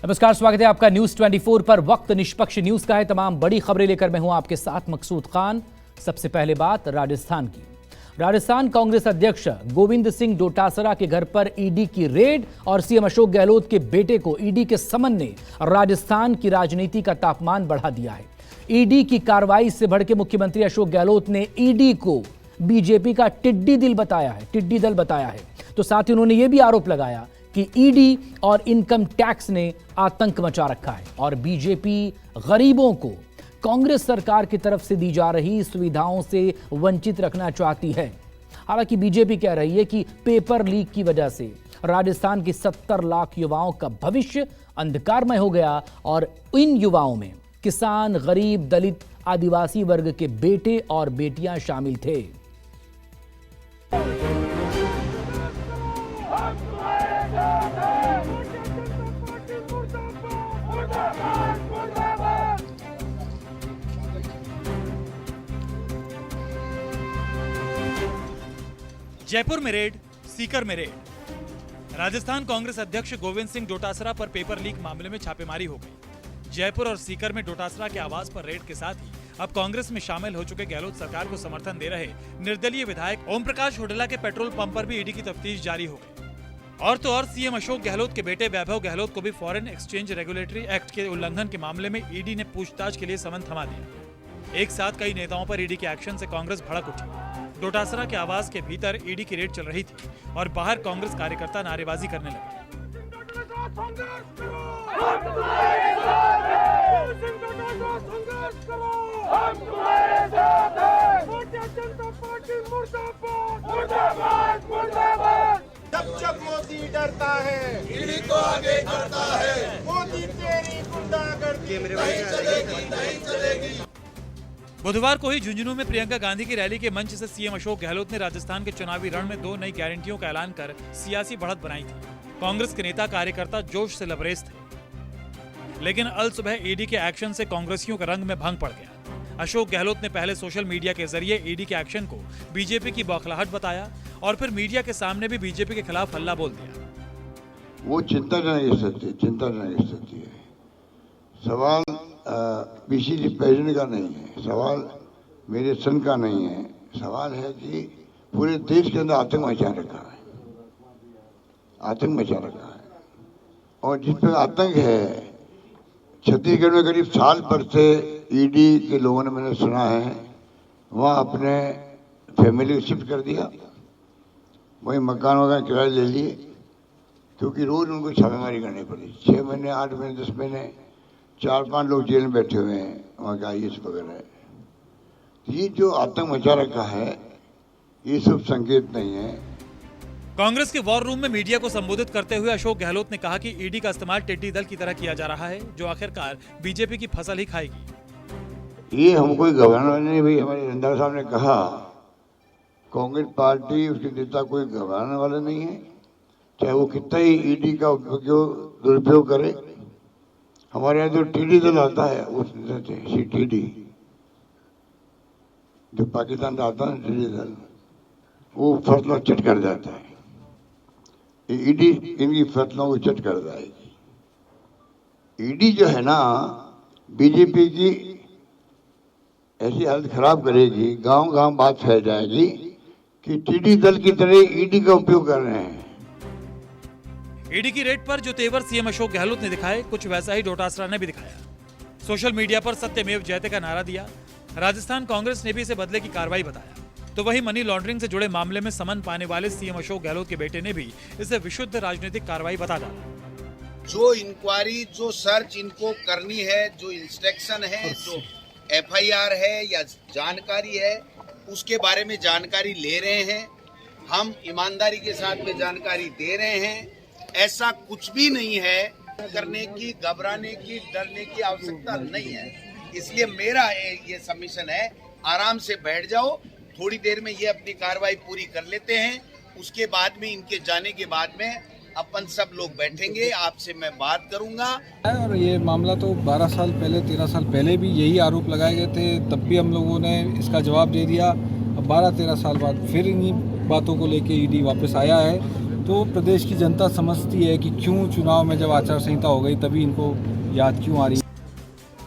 नमस्कार, स्वागत है आपका न्यूज 24 पर। वक्त निष्पक्ष न्यूज का है। तमाम बड़ी खबरें लेकर मैं हूं आपके साथ मकसूद खान। सबसे पहले बात राजस्थान की। राजस्थान कांग्रेस अध्यक्ष गोविंद सिंह डोटासरा के घर पर ईडी की रेड और सीएम अशोक गहलोत के बेटे को ईडी के समन ने राजस्थान की राजनीति का तापमान बढ़ा दिया है। ईडी की कार्रवाई से भड़के मुख्यमंत्री अशोक गहलोत ने ईडी को बीजेपी का टिड्डी दल बताया है। तो साथ ही उन्होंने यह भी आरोप लगाया कि ईडी और इनकम टैक्स ने आतंक मचा रखा है और बीजेपी गरीबों को कांग्रेस सरकार की तरफ से दी जा रही सुविधाओं से वंचित रखना चाहती है। हालांकि बीजेपी कह रही है कि पेपर लीक की वजह से राजस्थान के 70 लाख युवाओं का भविष्य अंधकारमय हो गया और इन युवाओं में किसान, गरीब, दलित, आदिवासी वर्ग के बेटे और बेटियां शामिल थे। जयपुर में रेड, सीकर में रेड। राजस्थान कांग्रेस अध्यक्ष गोविंद सिंह डोटासरा पर पेपर लीक मामले में छापेमारी हो गई। जयपुर और सीकर में डोटासरा के आवास पर रेड के साथ ही अब कांग्रेस में शामिल हो चुके गहलोत सरकार को समर्थन दे रहे निर्दलीय विधायक ओम प्रकाश हुड्डा के पेट्रोल पंप पर भी ईडी की तफ्तीश जारी हो गई। और तो और सीएम अशोक गहलोत के बेटे वैभव गहलोत को भी फॉरेन एक्सचेंज रेगुलेटरी एक्ट के उल्लंघन के मामले में ईडी ने पूछताछ के लिए समन थमा दिया। एक साथ कई नेताओं पर ईडी के एक्शन से कांग्रेस भड़क उठी। डोटासरा के आवास के भीतर ईडी की रेड चल रही थी और बाहर कांग्रेस कार्यकर्ता नारेबाजी करने लगे। जब मोदी डरता है, ईडी को आगे करता है। मोदी तेरी गुंडागर्दी नहीं चलेगी। बुधवार को ही झुंझुनू में प्रियंका गांधी की रैली के मंच से सीएम अशोक गहलोत ने राजस्थान के चुनावी रण में 2 नई गारंटियों का ऐलान कर सियासी बढ़त बनाई थी। कांग्रेस के नेता कार्यकर्ता जोश से लबरेज थे, लेकिन अल सुबह ईडी के एक्शन से कांग्रेसियों का रंग में भंग पड़ गया। अशोक गहलोत ने पहले सोशल मीडिया के जरिए ईडी के एक्शन को बीजेपी की बौखलाहट बताया और फिर मीडिया के सामने भी बीजेपी के खिलाफ हल्ला बोल दिया। वो चिंता नहीं सकती है। सवाल पीसीसी प्रेसिडेंट का नहीं है, सवाल मेरे सन का नहीं है। सवाल है कि पूरे देश के अंदर आतंक मचा रखा है और जिस पर आतंक है, छत्तीसगढ़ में करीब साल भर से ईडी के लोगों ने, मैंने सुना है, वहाँ अपने फैमिली को शिफ्ट कर दिया, वही मकान किराए ले लिए, क्योंकि रोज उनको छापेमारी करनी पड़ी। 6 महीने, 8 महीने, 10 महीने 4-5 लोग जेल में बैठे हुए हैं, वहाँ का IAS वगैरह। ये जो आतंक मचा रखा है, ये सब संकेत नहीं है। कांग्रेस के वॉर रूम में मीडिया को संबोधित करते हुए अशोक गहलोत ने कहा कि ईडी का इस्तेमाल टिड्डी दल की तरह किया जा रहा है, जो आखिरकार बीजेपी की फसल ही खाएगी। ये हम कोई घबराना नहीं भाई। हमारे रंधावा साहब ने कहा, कांग्रेस पार्टी, उसके नेता कोई घबराने वाला नहीं है, चाहे वो कितना ही ईडी का दुरुपयोग करे। हमारे यहाँ जो टिड्डी दल आता है, उस टीडी जो पाकिस्तान से आता है, टिड्डी दल, वो फसलों चट कर जाता है। ईडी इनकी फसलों को चट कर जाएगी। ईडी जो है ना, बीजेपी की ऐसी हालत खराब करेगी, गांव-गांव बात फैल जाएगी कि टिड्डी दल की तरह ईडी का उपयोग कर रहे हैं। ईडी की रेड पर जो तेवर सीएम अशोक गहलोत ने दिखाए, कुछ वैसा ही डोटासरा ने भी दिखाया। सोशल मीडिया पर सत्यमेव जयते का नारा दिया। राजस्थान कांग्रेस ने भी इसे बदले की कार्रवाई बताया। तो वहीं मनी लॉन्ड्रिंग से जुड़े मामले में समन पाने वाले सीएम अशोक गहलोत के बेटे ने भी इसे विशुद्ध राजनीतिक कार्रवाई बता डाला। जो इंक्वायरी, जो सर्च इनको करनी है, जो इंस्ट्रक्शन है, जो FIR है या जानकारी है, उसके बारे में जानकारी ले रहे हैं। हम ईमानदारी के साथ में जानकारी दे रहे हैं। ऐसा कुछ भी नहीं है करने की, घबराने की, डरने की आवश्यकता नहीं है। इसलिए मेरा ये सबमिशन है, आराम से बैठ जाओ। थोड़ी देर में ये अपनी कार्रवाई पूरी कर लेते हैं, उसके बाद में, इनके जाने के बाद में अपन सब लोग बैठेंगे, आपसे मैं बात करूंगा। और ये मामला तो 12 साल पहले, 13 साल पहले भी यही आरोप लगाए गए थे, तब भी हम लोगों ने इसका जवाब दे दिया। अब 12-13 साल बाद फिर इन्हीं बातों को लेके ईडी वापस आया है तो प्रदेश की जनता समझती है कि क्यों चुनाव में जब आचार संहिता हो गई तभी इनको याद क्यों आ रही।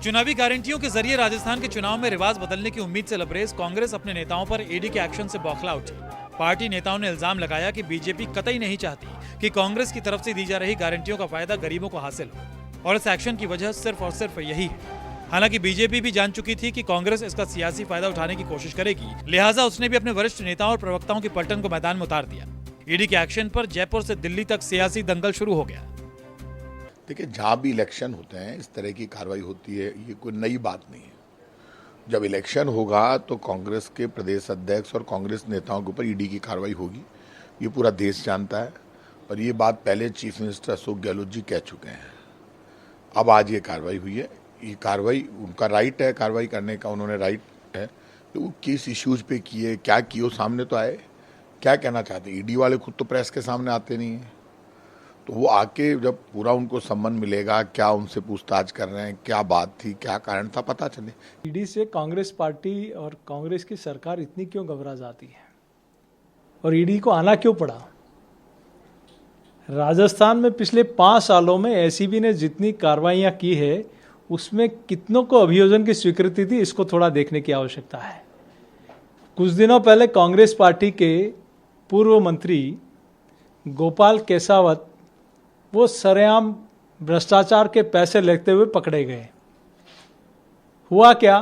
चुनावी गारंटियों के जरिए राजस्थान के चुनाव में रिवाज बदलने की उम्मीद से लबरेज कांग्रेस अपने नेताओं पर ईडी के एक्शन से बौखला उठी। पार्टी नेताओं ने इल्जाम लगाया कि बीजेपी कतई नहीं चाहती कि कांग्रेस की तरफ से दी जा रही गारंटियों का फायदा गरीबों को हासिल हो, और इस एक्शन की वजह सिर्फ और सिर्फ यही है। हालांकि बीजेपी भी जान चुकी थी कि कांग्रेस इसका सियासी फायदा उठाने की कोशिश करेगी, लिहाजा उसने भी अपने वरिष्ठ नेताओं और प्रवक्ताओं की पलटन को मैदान में उतार दिया। ईडी के एक्शन पर जयपुर से दिल्ली तक सियासी दंगल शुरू हो गया। देखिए, जहाँ भी इलेक्शन होते हैं इस तरह की कार्रवाई होती है, ये कोई नई बात नहीं है। जब इलेक्शन होगा तो कांग्रेस के प्रदेश अध्यक्ष और कांग्रेस नेताओं के ऊपर ईडी की कार्रवाई होगी, ये पूरा देश जानता है। और ये बात पहले चीफ मिनिस्टर अशोक गहलोत जी कह चुके हैं। अब आज ये कार्रवाई हुई है, ये कार्रवाई उनका राइट है, कार्रवाई करने का उन्होंने राइट है। तो वो किस इश्यूज पे किए, क्या किए, सामने तो आए। क्या कहना चाहते हैं, ईडी वाले खुद तो प्रेस के सामने आते नहीं हैं, तो वो आके जब पूरा उनको सम्मान मिलेगा, क्या उनसे पूछताछ कर रहे हैं, क्या बात थी, क्या कारण था, पता चले। ईडी से कांग्रेस पार्टी और कांग्रेस की सरकार इतनी क्यों घबरा जाती है और ईडी को आना क्यों पड़ा? राजस्थान में पिछले 5 सालों में एसीबी ने जितनी कार्रवाइयां की है उसमें कितनों को अभियोजन की स्वीकृति थी, इसको थोड़ा देखने की आवश्यकता है। कुछ दिनों पहले कांग्रेस पार्टी के पूर्व मंत्री गोपाल केसावत वो सरेआम भ्रष्टाचार के पैसे लेते हुए पकड़े गए। हुआ क्या,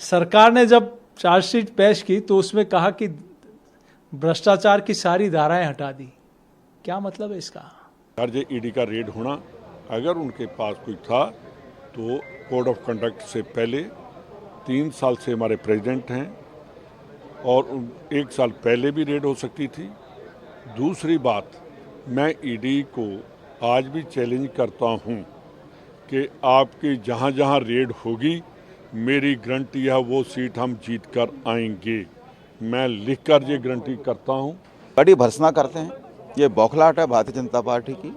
सरकार ने जब चार्जशीट पेश की तो उसमें कहा कि भ्रष्टाचार की सारी धाराएं हटा दी। क्या मतलब है इसका? जो ईडी का रेड होना, अगर उनके पास कोई था तो कोड ऑफ कंडक्ट से पहले 3 साल से हमारे प्रेसिडेंट हैं और 1 साल पहले भी रेड हो सकती थी। दूसरी बात, मैं ईडी को आज भी चैलेंज करता हूं कि आपकी जहां जहां रेड होगी, मेरी गारंटी है वो सीट हम जीत कर आएंगे। मैं लिखकर ये गारंटी करता हूं। बड़ी भर्त्सना करते हैं, ये बौखलाहट है भारतीय जनता पार्टी की,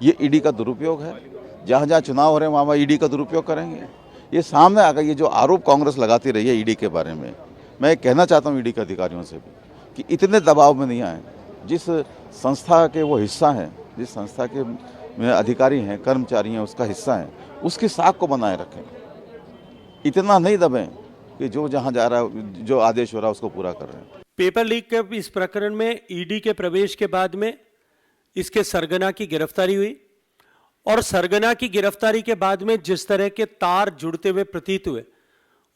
ये ईडी का दुरुपयोग है। जहाँ जहाँ चुनाव हो रहे हैं वहाँ ईडी का दुरुपयोग करेंगे। ये सामने आ गया, ये जो आरोप कांग्रेस लगाती रही है ईडी के बारे में, मैं कहना चाहता हूँ ईडी के अधिकारियों से भी कि इतने दबाव में नहीं आए। जिस संस्था के वो हिस्सा हैं, जिस संस्था के अधिकारी हैं, कर्मचारी हैं, उसका हिस्सा हैं, उसकी साख को बनाए रखें। इतना नहीं दबें कि जो जहाँ जा रहा है, जो आदेश हो रहा है उसको पूरा कर रहे हैं। पेपर लीक के इस प्रकरण में ईडी के प्रवेश के बाद में इसके सरगना की गिरफ्तारी हुई और सरगना की गिरफ्तारी के बाद में जिस तरह के तार जुड़ते हुए प्रतीत हुए,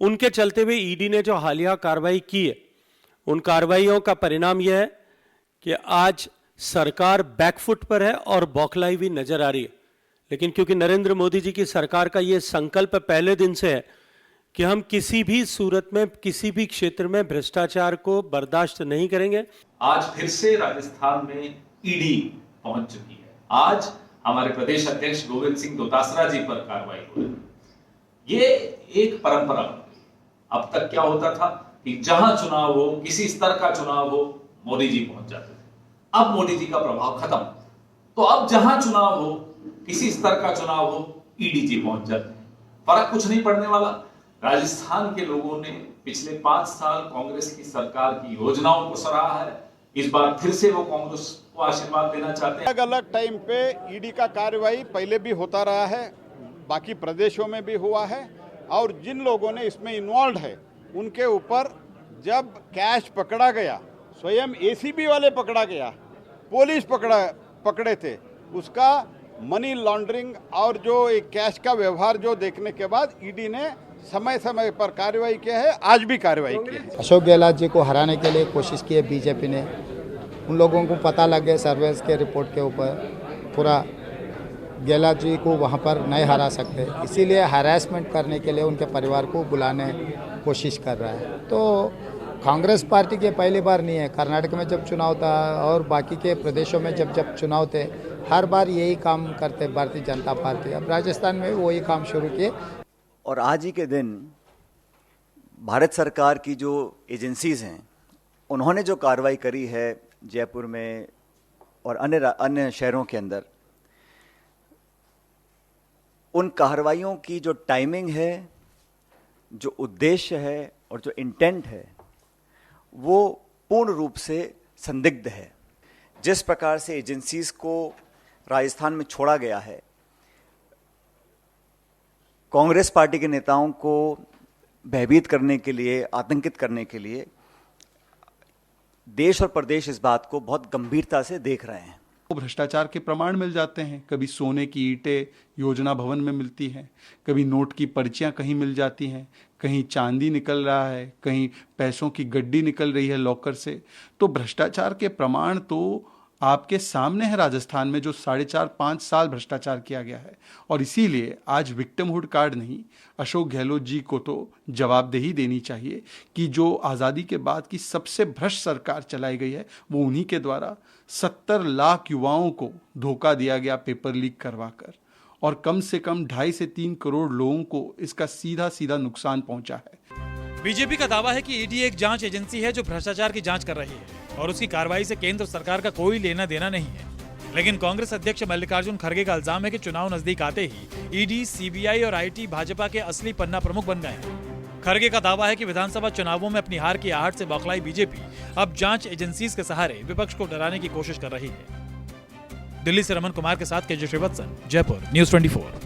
उनके चलते हुए ईडी ने जो हालिया कार्रवाई की है, उन कार्रवाइयों का परिणाम यह है कि आज सरकार बैकफुट पर है और बौखलाई हुई नजर आ रही है। लेकिन क्योंकि नरेंद्र मोदी जी की सरकार का यह संकल्प पहले दिन से है कि हम किसी भी सूरत में, किसी भी क्षेत्र में भ्रष्टाचार को बर्दाश्त नहीं करेंगे। आज फिर से राजस्थान में ईडी पहुंच चुकी है। आज हमारे प्रदेश अध्यक्ष गोविंद सिंह डोटासरा जी पर कार्रवाई हो रही है। ये एक परंपरा। अब तक क्या होता था कि जहां चुनाव हो, किसी स्तर का चुनाव हो, मोदी जी पहुंच जाते थे। अब मोदी जी का प्रभाव खत्म, तो अब जहां चुनाव हो, किसी स्तर का चुनाव हो, ईडी जी पहुंच जाते हैं। फर्क कुछ नहीं पड़ने वाला। राजस्थान के लोगों ने पिछले 5 साल कांग्रेस की सरकार की योजनाओं को सराहा है। इस बार फिर से वो कांग्रेस को आशीर्वाद देना चाहते हैं। अलग अलग टाइम पे ईडी का कार्रवाई पहले भी होता रहा है, बाकी प्रदेशों में भी हुआ है, और जिन लोगों ने इसमें इन्वॉल्व है उनके ऊपर जब कैश पकड़ा गया, स्वयं एसीबी वाले पकड़ा गया, पुलिस पकड़े थे, उसका मनी लॉन्ड्रिंग और जो एक कैश का व्यवहार जो देखने के बाद ईडी ने समय समय पर कार्रवाई किया है, आज भी कार्रवाई की है। अशोक गहलोत जी को हराने के लिए कोशिश की है बीजेपी ने। उन लोगों को पता लग गया सर्वेलेंस के रिपोर्ट के ऊपर, पूरा गहलोत जी को वहाँ पर नहीं हरा सकते, इसीलिए हरासमेंट करने के लिए उनके परिवार को बुलाने कोशिश कर रहा है। तो कांग्रेस पार्टी के पहली बार नहीं है, कर्नाटक में जब चुनाव था और बाकी के प्रदेशों में जब चुनाव थे, हर बार यही काम करते भारतीय जनता पार्टी। अब राजस्थान में वही काम शुरू किए। और आज ही के दिन भारत सरकार की जो एजेंसीज हैं, उन्होंने जो कार्रवाई करी है जयपुर में और अन्य शहरों के अंदर, उन कार्रवाइयों की जो टाइमिंग है, जो उद्देश्य है और जो इंटेंट है, वो पूर्ण रूप से संदिग्ध है। जिस प्रकार से एजेंसीज को राजस्थान में छोड़ा गया है, कांग्रेस पार्टी के नेताओं को भयभीत करने के लिए, आतंकित करने के लिए देश और प्रदेश इस बात को बहुत गंभीरता से देख रहे हैं। भ्रष्टाचार के प्रमाण मिल जाते हैं, कभी सोने की ईंटें योजना भवन में मिलती हैं, कभी नोट की पर्चियां कहीं मिल जाती हैं, कहीं चांदी निकल रहा है, कहीं पैसों की गड्डी निकल रही है लॉकर से। तो भ्रष्टाचार के प्रमाण तो आपके सामने है राजस्थान में, जो 4.5-5 साल भ्रष्टाचार किया गया है। और इसीलिए आज विक्टिमहुड कार्ड नहीं, अशोक गहलोत जी को तो जवाबदेही देनी चाहिए कि जो आज़ादी के बाद की सबसे भ्रष्ट सरकार चलाई गई है, वो उन्हीं के द्वारा 70 लाख युवाओं को धोखा दिया गया पेपर लीक करवाकर, और कम से कम 2.5 से 3 करोड़ लोगों को इसका सीधा सीधा नुकसान पहुंचा है। बीजेपी का दावा है कि ईडी एक जांच एजेंसी है जो भ्रष्टाचार की जांच कर रही है और उसकी कार्रवाई से केंद्र सरकार का कोई लेना देना नहीं है। लेकिन कांग्रेस अध्यक्ष मल्लिकार्जुन खड़गे का इल्जाम है कि चुनाव नजदीक आते ही ईडी, सीबीआई और आईटी भाजपा के असली पन्ना प्रमुख बन गए हैं। खड़गे का दावा है कि विधानसभा चुनावों में अपनी हार की आहट से बौखलाई बीजेपी अब जांच एजेंसीज के सहारे विपक्ष को डराने की कोशिश कर रही है। दिल्ली से रमन कुमार के साथ केजे श्रीवत्सन, जयपुर, न्यूज़ 24।